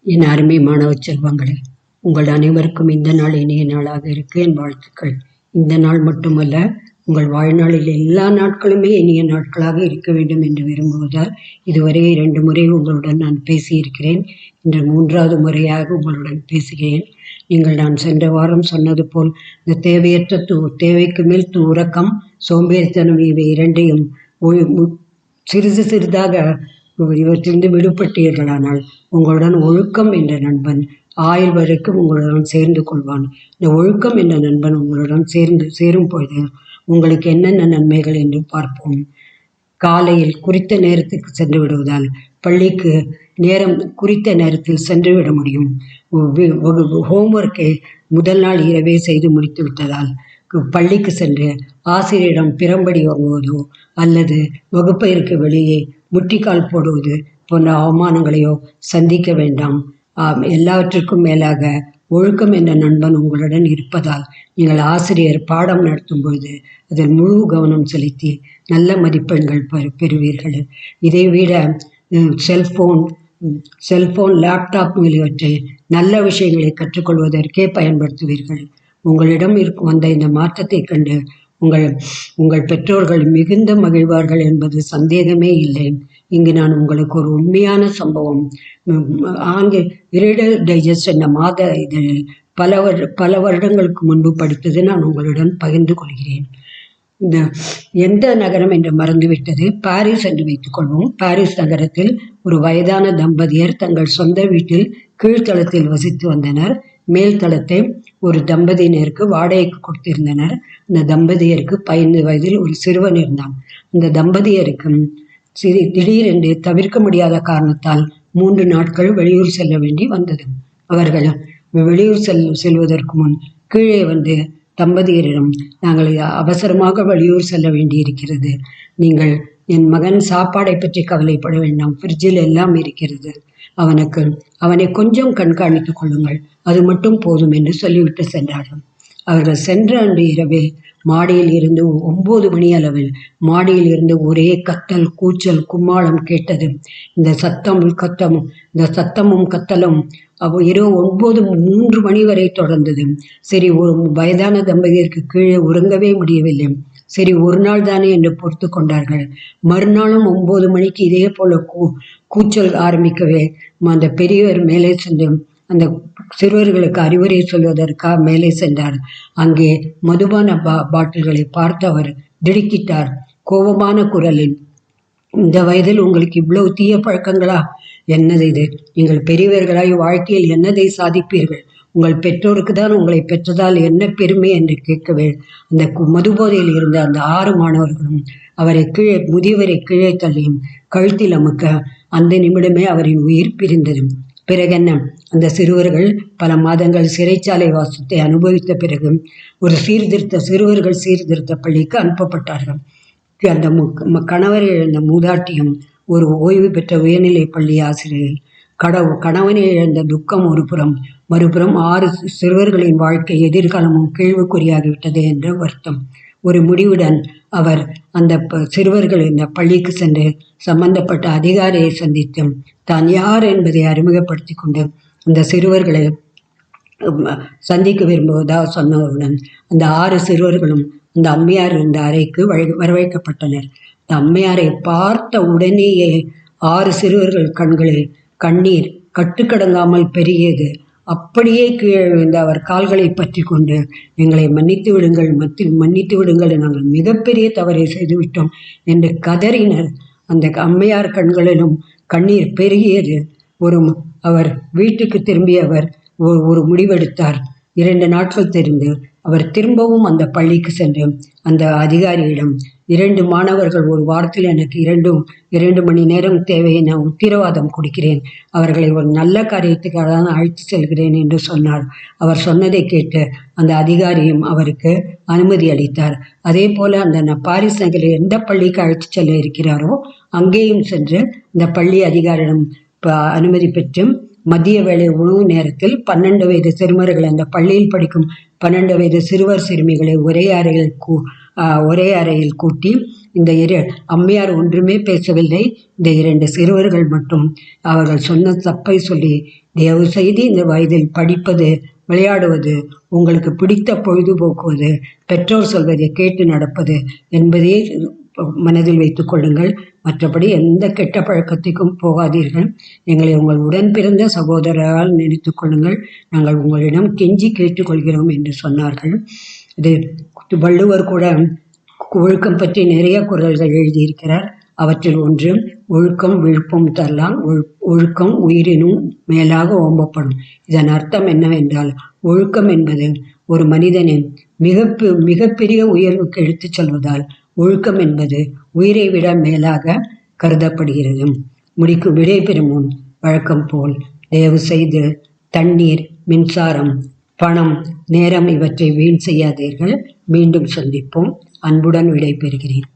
என் அருமை மாணவ செல்வங்களே, உங்கள் அனைவருக்கும் இந்த நாள் இனிய நாளாக இருக்க என் வாழ்த்துக்கள். இந்த நாள் மட்டுமல்ல, உங்கள் வாழ்நாளில் எல்லா நாட்களுமே இனிய நாட்களாக இருக்க வேண்டும் என்று விரும்புவதால் இதுவரை 2 முறை உங்களுடன் நான் பேசியிருக்கிறேன். இன்று 3வது முறையாக உங்களுடன் பேசுகிறேன். நான் சென்ற வாரம் சொன்னது போல் இந்த தேவையற்ற தேவைக்கு மேல் உறக்கம், சோம்பேறித்தனம் இவை இரண்டையும் சிறிது சிறிதாக இவற்றிலிருந்து விடுபட்டீர்களானால் உங்களுடன் ஒழுக்கம் என்ற நண்பன் ஆயுள் வரைக்கும் உங்களுடன் சேர்ந்து கொள்வான். இந்த ஒழுக்கம் என்ற நண்பன் உங்களுடன் சேரும் பொழுது உங்களுக்கு என்னென்ன நன்மைகள் என்று பார்ப்போம். காலையில் குறித்த நேரத்துக்கு சென்று விடுவதால் பள்ளிக்கு குறித்த நேரத்தில் சென்று விட முடியும். ஹோம்ஒர்க்கை முதல் நாள் இரவே செய்து முடித்து விட்டதால் பள்ளிக்கு சென்று ஆசிரியரிடம் பிறம்படி வாங்குவதோ அல்லது வகுப்பறைக்கு வெளியே முட்டிக்கால் போடுவது போன்ற அவமானங்களையோ சந்திக்க வேண்டாம். எல்லாவற்றிற்கும் மேலாக ஒழுக்கம் என்ற நண்பன் உங்களுடன் இருப்பதால் நீங்கள் ஆசிரியர் பாடம் நடத்தும் பொழுது அதில் முழு கவனம் செலுத்தி நல்ல மதிப்பெண்கள் பெறுவீர்கள். இதைவிட செல்போன் லேப்டாப் முதலியவற்றை நல்ல விஷயங்களை கற்றுக்கொள்வதற்கே பயன்படுத்துவீர்கள். உங்களிடம் வந்த இந்த மாற்றத்தை கண்டு உங்கள் பெற்றோர்கள் மிகுந்த மகிழ்வார்கள் என்பது சந்தேகமே இல்லை. இங்கு நான் உங்களுக்கு ஒரு உண்மையான சம்பவம் ரீடர் டைஜஸ்ட் என்ற மாத இதழில் பல வருடங்களுக்கு முன்பு படித்தது நான் உங்களுடன் பகிர்ந்து கொள்கிறேன். இந்த எந்த நகரம் என்று மறந்துவிட்டது, பாரிஸ் என்று வைத்துக்கொள்வோம். பாரிஸ் நகரத்தில் ஒரு வயதான தம்பதியர் தங்கள் சொந்த வீட்டில் கீழ்த்தளத்தில் வசித்து வந்தனர். மேல் தளத்தை ஒரு தம்பதியினருக்கு வாடகைக்கு கொடுத்திருந்தனர். அந்த தம்பதியருக்கு 15 வயதில் ஒரு சிறுவன் இருந்தான். அந்த தம்பதியருக்கு திடீரென்று தவிர்க்க முடியாத காரணத்தால் 3 நாட்கள் வெளியூர் செல்ல வேண்டி வந்தது. அவர்கள் வெளியூர் செல்வதற்கு முன் கீழே வந்து தம்பதியரிடம், நாங்கள் அவசரமாக வெளியூர் செல்ல வேண்டியிருக்கிறது. நீங்கள் என் மகன் சாப்பாடை பற்றி கவலைப்பட வேண்டாம், ஃப்ரிட்ஜில் எல்லாம் இருக்கிறது, அவனை கொஞ்சம் கண்காணித்துக் கொள்ளுங்கள், அது மட்டும் போதும் என்று சொல்லிவிட்டு சென்றார்கள். அவர்கள் சென்ற அன்று இரவே மாடியில் இருந்து 9 மணி அளவில் மாடியில் இருந்து ஒரே கத்தல், கூச்சல், கும்மாளம் கேட்டது. இந்த சத்தமும் கத்தலும் இரவு 3 மணி வரை தொடர்ந்தது. சரி, ஒரு வயதான தம்பதியருக்கு கீழே உறங்கவே முடியவில்லை. சரி, ஒரு நாள் தானே என்று பொறுத்து கொண்டார்கள். மறுநாளும் 9 மணிக்கு இதே போல கூச்சல் ஆரம்பிக்கவே அந்த பெரியவர் மேலே சென்று அந்த சிறுவர்களுக்கு அறிவுரை சொல்வதற்காக மேலே சென்றார். அங்கே மதுபான பாட்டில்களை பார்த்து அவர் திடுக்கிட்டார். கோபமான குரலில், இந்த வயதில் உங்களுக்கு இவ்வளவு தீய பழக்கங்களா? என்னது இது? நீங்கள் பெரியவர்களாய் வாழ்க்கையில் என்னதை சாதிப்பீர்கள்? உங்கள் பெற்றோருக்கு தான் உங்களை பெற்றதால் என்ன பெருமை என்று கேட்கவே அந்த மதுபோதையில் இருந்த அந்த 6 மாணவர்களும் முதியவரை கீழே தள்ளியும் கழுத்தில் அமுக்க அந்த நிமிடமே அவரின் உயிர் பிரிந்தது. பிறகென்ன, அந்த சிறுவர்கள் பல மாதங்கள் சிறைச்சாலை வாசத்தை அனுபவித்த பிறகு ஒரு சிறுவர்கள் சீர்திருத்த பள்ளிக்கு அனுப்பப்பட்டார்கள். அந்த கணவரை இழந்த மூதாட்டியும் ஒரு ஓய்வு பெற்ற உயர்நிலை பள்ளி ஆசிரியர். கணவனை இழந்த துக்கம் ஒரு புறம், மறுபுறம் 6 சிறுவர்களின் வாழ்க்கை எதிர்காலமும் கேள்விக்குறியாகிவிட்டது என்ற வருத்தம். ஒரு முடிவுடன் அவர் அந்த சிறுவர்கள் இந்த பள்ளிக்கு சென்று சம்பந்தப்பட்ட அதிகாரியை சந்தித்து தான் யார் என்பதை அறிமுகப்படுத்தி கொண்டு அந்த சிறுவர்களை சந்திக்க விரும்புவதாக சொன்னவருடன் அந்த 6 சிறுவர்களும் அந்த அம்மையார் இருந்த அறைக்கு வரவைக்கப்பட்டனர். அந்த அம்மையாரை பார்த்த உடனேயே 6 சிறுவர்கள் கண்களில் கண்ணீர் கட்டுக்கடங்காமல் பெருகியது. அப்படியே கீழே விழுந்து அவர் கால்களை பற்றி கொண்டு, எங்களை மன்னித்து விடுங்கள், நாங்கள் மிகப்பெரிய தவறை செய்துவிட்டோம் என்று கதறினர். அந்த அம்மையார் கண்களிலும் கண்ணீர் பெருகியது. அவர் வீட்டுக்கு திரும்பிய அவர் ஒரு முடிவெடுத்தார். 2 நாட்கள் தெரிந்து அவர் திரும்பவும் அந்த பள்ளிக்கு சென்று அந்த அதிகாரியிடம், 2 மாணவர்கள் ஒரு வாரத்தில் எனக்கு 2 மணி நேரம் தேவை, நான் உத்தரவாதம் கொடுக்கிறேன், அவர்களை ஒரு நல்ல காரியத்துக்காக தான் அழைத்து செல்கிறேன் என்று சொன்னார். அவர் சொன்னதை கேட்டு அந்த அதிகாரியும் அவருக்கு அனுமதி அளித்தார். அதே போல அந்த பாரிஸ் நகரில் எந்த பள்ளிக்கு அழைத்து செல்ல இருக்கிறாரோ அங்கேயும் சென்று இந்த பள்ளி அதிகாரியிடம் அனுமதி பெற்று மதிய வேளை உணவு நேரத்தில் 12 வயது சிறுவர்கள், அந்த பள்ளியில் படிக்கும் 12 வயது சிறுவர் சிறுமிகளை ஒரே அறையில் கூட்டி இந்த அம்மையார் ஒன்றுமே பேசவில்லை. இந்த 2 சிறுவர்கள் மட்டும் அவர்கள் சொன்ன தப்பை சொல்லி, தயவு செய்து இந்த வயதில் படிப்பது, விளையாடுவது, உங்களுக்கு பிடித்த பொழுதுபோக்குவது, பெற்றோர் சொல்வதை கேட்டு நடப்பது என்பதே மனதில் வைத்துக் கொள்ளுங்கள். மற்றபடி எந்த கெட்ட பழக்கத்திற்கும் போகாதீர்கள். எங்களை உங்கள் உடன் பிறந்த சகோதரரால் நினைத்துக் கொள்ளுங்கள். நாங்கள் உங்களிடம் கெஞ்சி கேட்டுக்கொள்கிறோம் என்று சொன்னார்கள். இது வள்ளுவர் கூட ஒழுக்கம் பற்றி நிறைய குறள்கள் எழுதியிருக்கிறார். அவற்றில் ஒன்று, ஒழுக்கம் விழுப்பம் தரலாம், ஒழுக்கம் உயிரினும் மேலாக ஓம்பப்படும். இதன் அர்த்தம் என்னவென்றால், ஒழுக்கம் என்பது ஒரு மனிதனை மிகப்பெரிய உயர்வுக்கு எடுத்துச் செல்வதால் ஒழுக்கம் என்பது உயிரை விட மேலாக கருதப்படுகிறது. விடைபெறும் முன் வழக்கம் போல் தயவு செய்து தண்ணீர், மின்சாரம், பணம், நேரம் இவற்றை வீண் செய்யாதீர்கள். மீண்டும் சந்திப்போம். அன்புடன் விடைபெறுகிறேன்.